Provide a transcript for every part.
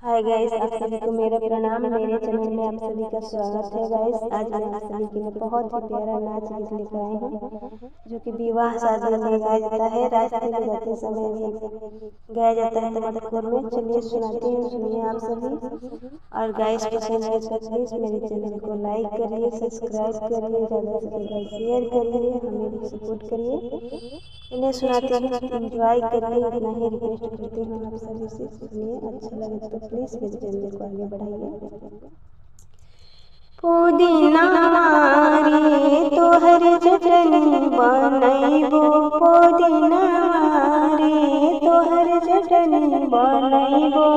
Hi guys, आप सभी को मेरा प्रणाम। मेरे चैनल में आप सभी का स्वागत है गाइस। आज मैं आप सभी के लिए बहुत ही प्यारा नाच गीत लेकर आई हूँ, जो कि विवाह शादी में गाया जाता है। रास्ते में जाते समय भी गाया जाता है मटकोर में। चलिए सुनाती हूँ, सुनिए आप सभी। और गाइस, पसंद है तो प्लीज मेरे चैनल को लाइक करिए, सब्सक्राइब करिए, ज़्यादा से ज़्यादा शेयर करिए, हमें भी सपोर्ट करिए। इन्हें सुनाती हूँ, इंजॉय करिए, इतना ही रिक्वेस्ट करती हूँ आप सभी से। सुनिए, अच्छा लगे तो प्लीज़ मेरे चैनल को आगे बढ़ाइए। पुदीना रे तोहर चटनी बनैबो, पुदीना रे तोहर चटनी बनैबो,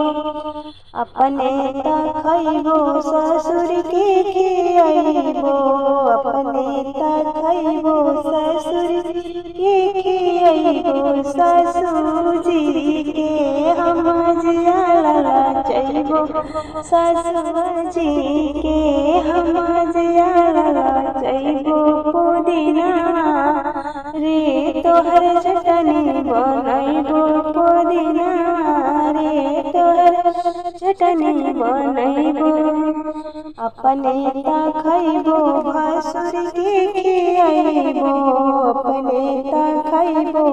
अपने त खैबो ससुर के खियैबो, अपने त खैबो ससुर के खियैबो, ससुरजी के हम जियाला चैबो, ससुरजी के हम जियाला चैबो, पुदीना रे तोहर चटनी बनैबो, पुदीना रे तोहर चटनी बनैबो, अपने त खैबो भसुर के खियैबो, अपने त खैबो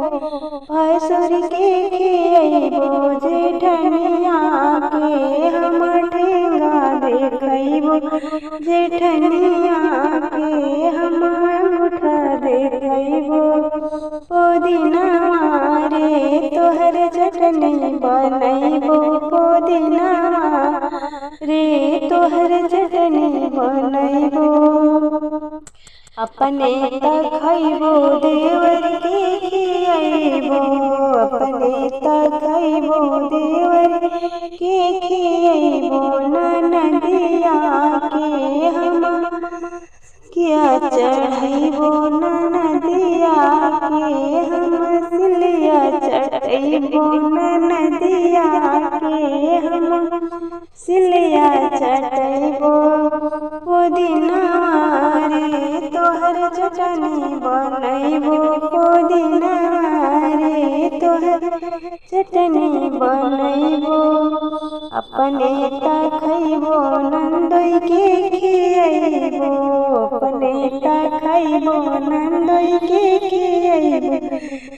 भसुर के खियैबो, जेठनिया के हम ठेंगा देखैबो, जेठनिया के हम अंगूठा देखैबो, पुदीना रे तोहर चटनी बनैबो, पुदीना रे तोहर चटनी बनैबो, अपने त खैबो देवर के खियैबो, अपने त खैबो देवर के खियैबो, ननदिया के हम किया चढ़ैबो, ननदिया के हम सिलिया चढ़ैबो, ननदिया के हम सिलिया चढ़ैबो, पुदीना रे तोहर चटनी बनैबो, पुदीना रे तोहर चटनी बनैबो, अपने त खैबो नंदोई के खियैबो, अपने त खैबो नंदोई के खियैबो,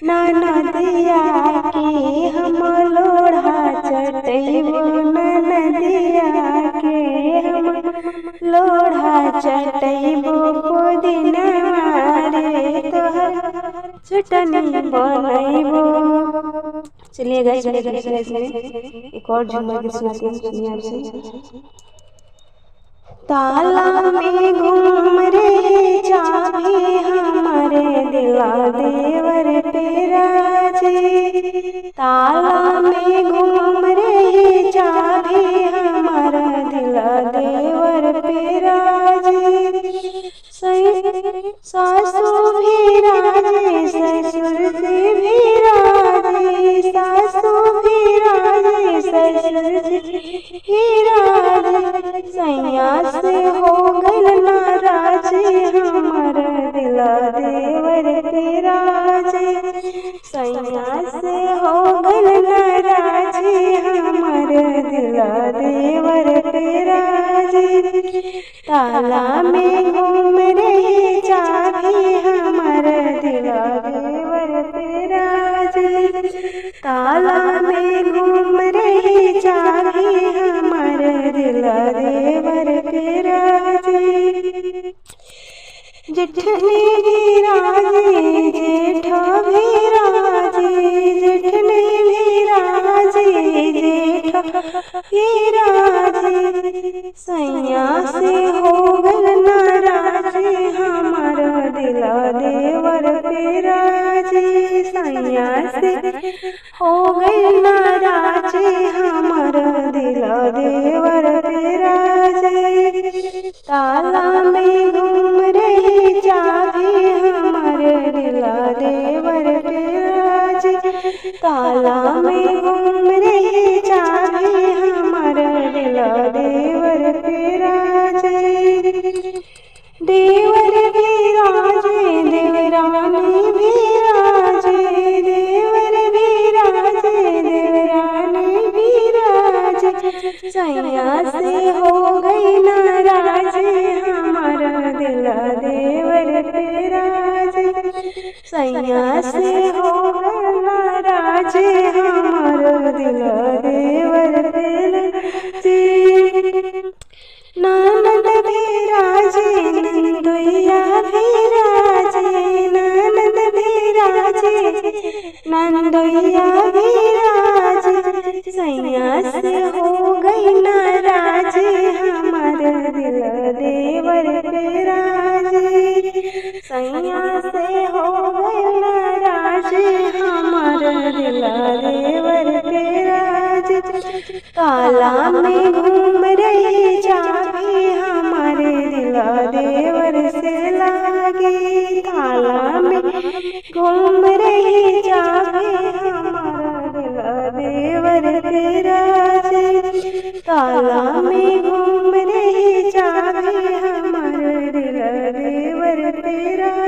ननदिया के हम लोढ़ा चटैबो, ननदिया के हम लोढ़ा चटैबो, पुदीना रे तोहर चटनी बनैबो। चलिए गाइस, एक और झूमर गीत सुनाती हूँ, सुनिए आपसे। ताला में घूम रे चाबी हमारे दिला देवर पे राजी, ताला में घूम रे चाबी हमारा दिला देवर पे राजी, सासू भी राजी ससुर से भी राजी, सासू भी राजी ससुर से भी राजी, सैया से हो गइल नाराजी हमारा दिला देवर पे राजी, सैया से हो गइल नाराजी हमारा दिला देवर पे राजी, ताला में घूम रही चाबी हमारा दिला देवर पे राजी, ताला में घूम रही चाबी हमारा दिला देवर पे राजी, जेठनी भी राजी जेठा भी राजी, जेठनी भी राजी जेठा भी राजी, सैया से हो गइल नाराजी हमारा दिला देवर पे राजी, सैया से हो गइल नाराजी हमारा दिला देवर पे राजी, ताला में घूम रही चाबी हमारे दिला देवर पे राजी, ताला में घूम रही चाबी हमारा दिला देवर पे राजी, देवर भी राजी देवरानी भी राजी, देवर भी राजी देवरानी भी राजी, सैया से हो गई नाराज हमारा दिल देवर पे राज। सैया से हो गई नाराज हमारा दिल देवर पे राज। ननद भी राजे नंदोइया भी राजे, ननद भी राजे नंदोइया भी राजे। सैया से हो गई नाराज हमारे दिल देवर पे राजे। सैया से हो गई नाराज हमारे दिल देवर पे राजे। काला में घूम रही चाबी हमारे दिल देवर से लागी। काला में घूम रही चाबी हमारा दिल देवर पे राजे। काला में घूम रही चाबी हमारे दिल देवर पे राजे।